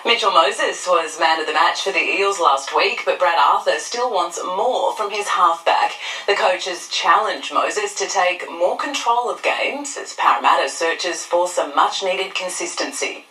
Mitchell Moses was man of the match for the Eels last week, but Brad Arthur still wants more from his halfback. The coaches challenge Moses to take more control of games as Parramatta searches for some much-needed consistency.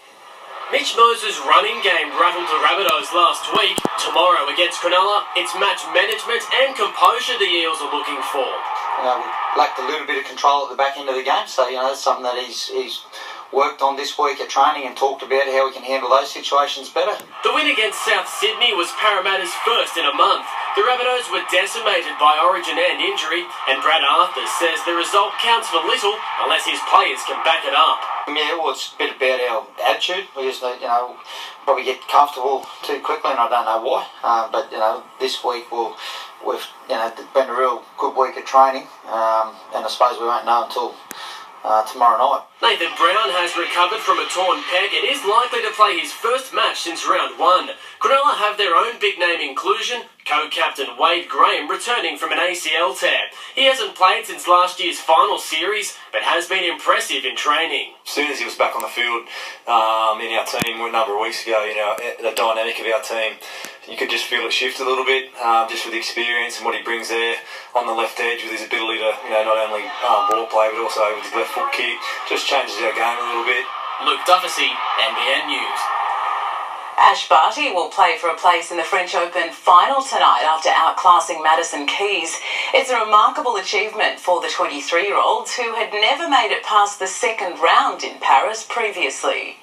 Mitch Moses' running game rattled the Rabbitohs last week. Tomorrow against Cronulla, it's match management and composure the Eels are looking for. We lacked a little bit of control at the back end of the game, so that's something that he's worked on this week at training and talked about how we can handle those situations better. The win against South Sydney was Parramatta's first in a month. The Rabbitohs were decimated by origin and injury, and Brad Arthur says the result counts for little unless his players can back it up. Yeah, well, it's a bit about our attitude. We just, probably get comfortable too quickly, and I don't know why. But this week we've been a real good week of training, and I suppose we won't know until tomorrow night. Nathan Brown has recovered from a torn pec and is likely to play his first match since round one. Cronulla have their own big-name inclusion, co-captain Wade Graham returning from an ACL tear. He hasn't played since last year's final series, but has been impressive in training. As soon as he was back on the field in our team a number of weeks ago, the dynamic of our team, you could just feel it shift a little bit, just with the experience and what he brings there on the left edge with his ability to, not only ball play but also with his left foot kick. Just changes our game a little bit. Luke Duffy, NBN News. Ash Barty will play for a place in the French Open final tonight after outclassing Madison Keys. It's a remarkable achievement for the 23-year-old who had never made it past the second round in Paris previously.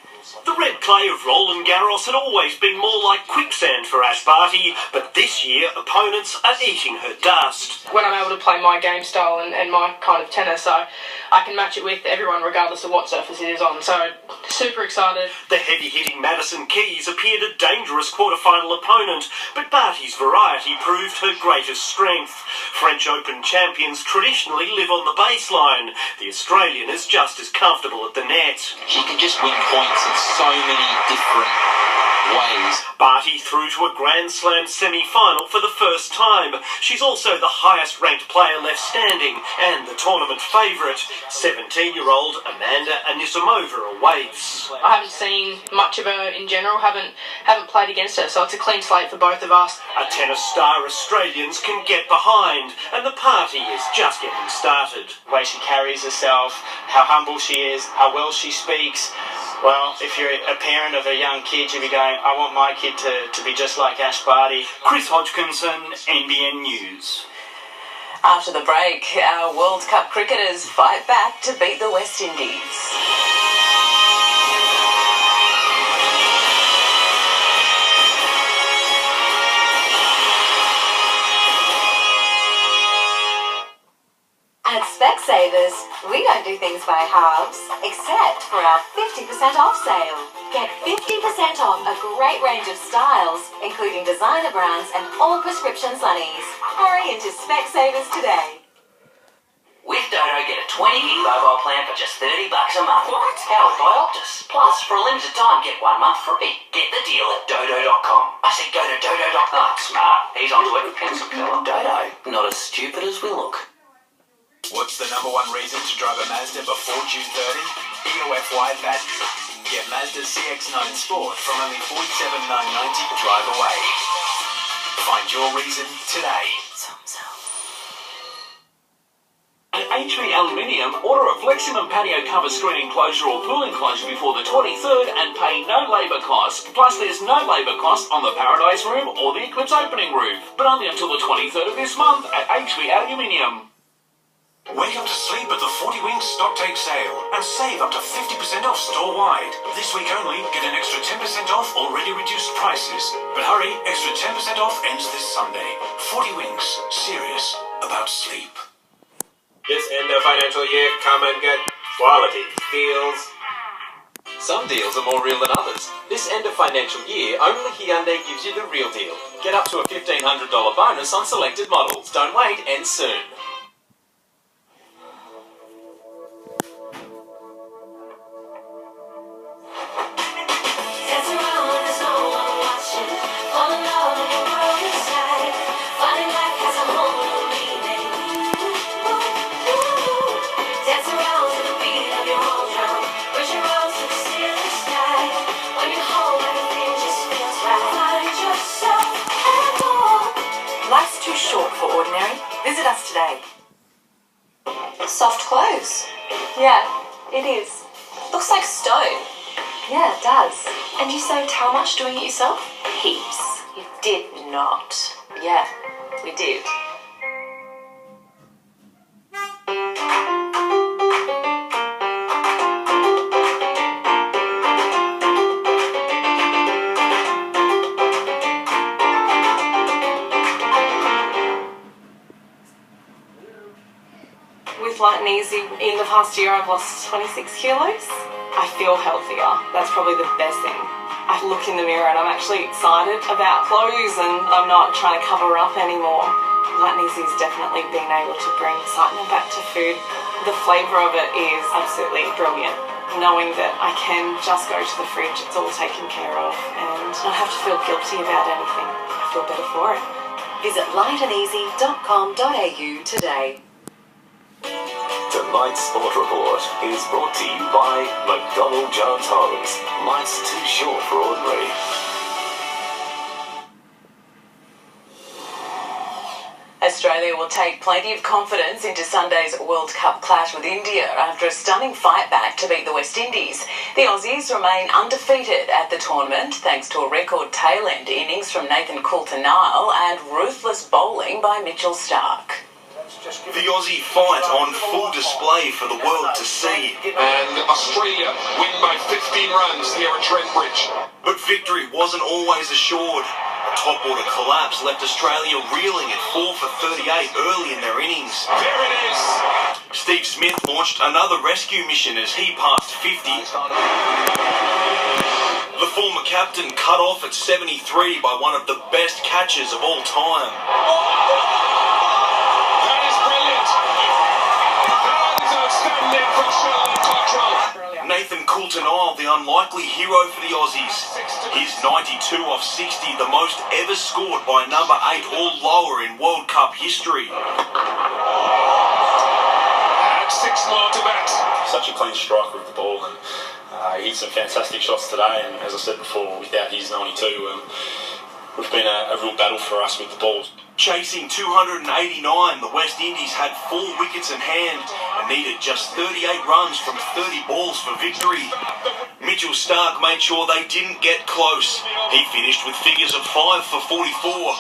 The red clay of Roland Garros had always been more like quicksand for Ash Barty, but this year opponents are eating her dust. When I'm able to play my game style and my kind of tennis, so I can match it with everyone regardless of what surface it is on, so super excited. The heavy-hitting Madison Keys appeared a dangerous quarter-final opponent, but Barty's variety proved her greatest strength. French Open champions traditionally live on the baseline. The Australian is just as comfortable at the net. She can just win points in so many different ways. Barty through to a Grand Slam semi-final for the first time. She's also the highest-ranked player left standing and the tournament favourite. 17-year-old Amanda Anisimova awaits. I haven't seen much of her in general, haven't played against her, so it's a clean slate for both of us. A tennis star Australians can get behind, and the party is just getting started. The way she carries herself, how humble she is, how well she speaks. Well, if you're a parent of a young kid, you'll be going, I want my kid to be just like Ash Barty. Chris Hodgkinson, NBN News. After the break, our World Cup cricketers fight back to beat the West Indies. At Specsavers, we don't do things by halves, except for our 50% off sale. Get 50% off a great range of styles, including designer brands and all prescription sunnies. Hurry into Specsavers today. With Dodo, get a 20 gig mobile plan for just $30 a month. What? Powered by Optus. Plus, for a limited time, get 1 month free. Get the deal at dodo.com. I said go to dodo.com. Oh, smart. He's onto it. Pencil fella. Dodo. Not as stupid as we look. What's the number one reason to drive a Mazda before June 30? EOF-wide battery. Get Mazda CX-9 Sport from only $47,990 drive away. Find your reason today. At HV Aluminium, order a Fleximum patio cover screen enclosure or pool enclosure before the 23rd and pay no labour cost. Plus, there's no labour cost on the Paradise Room or the Eclipse opening roof, but only until the 23rd of this month at HV Aluminium. Wake up to sleep at the 40 Winks stock take sale and save up to 50% off store-wide. This week only, get an extra 10% off already reduced prices. But hurry, extra 10% off ends this Sunday. 40 Winks, serious about sleep. This end of financial year, come and get quality deals. Some deals are more real than others. This end of financial year, only Hyundai gives you the real deal. Get up to a $1,500 bonus on selected models. Don't wait, ends soon. When you hold everything Visit us today. Soft clothes. Yeah, it is. Looks like stone. Yeah, it does. And you saved how much doing it yourself? Heaps. You did not. Yeah, we did. With Light and Easy, in the past year I've lost 26 kilos. I feel healthier. That's probably the best thing. I look in the mirror and I'm actually excited about clothes and I'm not trying to cover up anymore. Light and Easy has definitely been able to bring excitement back to food. The flavour of it is absolutely brilliant. Knowing that I can just go to the fridge, it's all taken care of, and not have to feel guilty about anything. I feel better for it. Visit lightandeasy.com.au today. Tonight's Sport Report is brought to you by McDonald Jones Homes. Life's too short for ordinary. Australia will take plenty of confidence into Sunday's World Cup clash with India after a stunning fight back to beat the West Indies. The Aussies remain undefeated at the tournament thanks to a record tail-end innings from Nathan Coulter-Nile and ruthless bowling by Mitchell Starc. The Aussie fight on full display for the world to see. And Australia win by 15 runs here at Trent Bridge. But victory wasn't always assured. A top order collapse left Australia reeling at 4 for 38 early in their innings. There it is. Steve Smith launched another rescue mission as he passed 50. The former captain cut off at 73 by one of the best catches of all time. Nathan Coulter-Nile, the unlikely hero for the Aussies. His 92 off 60, the most ever scored by number 8 or lower in World Cup history. And 6 more to bat. Such a clean striker of the ball, and he hit some fantastic shots today, and as I said before, without his 92, it's been a real battle for us with the ball. Chasing 289, the West Indies had 4 wickets in hand and needed just 38 runs from 30 balls for victory. Mitchell Starc made sure they didn't get close. He finished with figures of 5 for 44,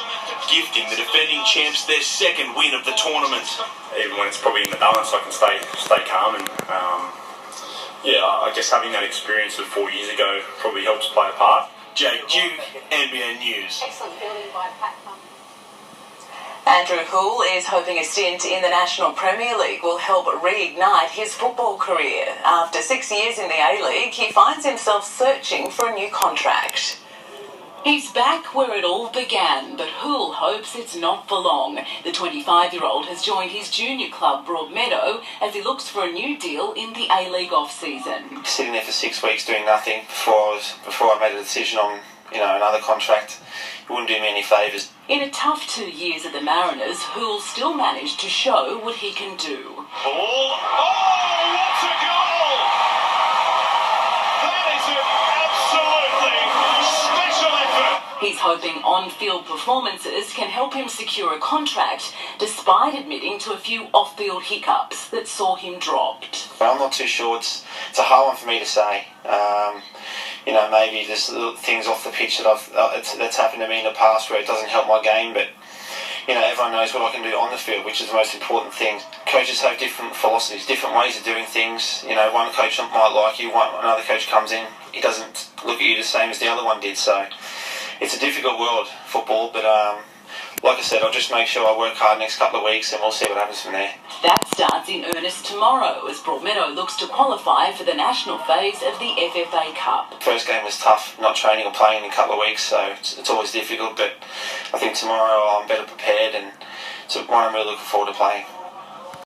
gifting the defending champs their second win of the tournament. Even when it's probably in the balance, I can stay calm, and I guess having that experience of 4 years ago probably helps play a part. Jake Duke, NBN News. Excellent fielding by Pat. Andrew Hoole is hoping a stint in the National Premier League will help reignite his football career. After 6 years in the A-League, he finds himself searching for a new contract. He's back where it all began, but Hoole hopes it's not for long. The 25-year-old has joined his junior club, Broadmeadow, as he looks for a new deal in the A-League off-season. Sitting there for 6 weeks doing nothing before I made a decision on another contract, it wouldn't do me any favours. In a tough 2 years at the Mariners, Hoole still managed to show what he can do. Oh, what a goal! That is an absolutely special effort. He's hoping on-field performances can help him secure a contract, despite admitting to a few off-field hiccups that saw him dropped. I'm not too sure. It's a hard one for me to say. Maybe there's little things off the pitch that's happened to me in the past where it doesn't help my game, but everyone knows what I can do on the field, which is the most important thing. Coaches have different philosophies, different ways of doing things. One coach might like you, another coach comes in, he doesn't look at you the same as the other one did, so it's a difficult world, football, but like I said, I'll just make sure I work hard next couple of weeks and we'll see what happens from there. That starts in earnest tomorrow as Broadmeadow looks to qualify for the national phase of the FFA Cup. First game was tough, not training or playing in a couple of weeks, so it's always difficult, but I think tomorrow I'm better prepared and it's one I'm really looking forward to playing.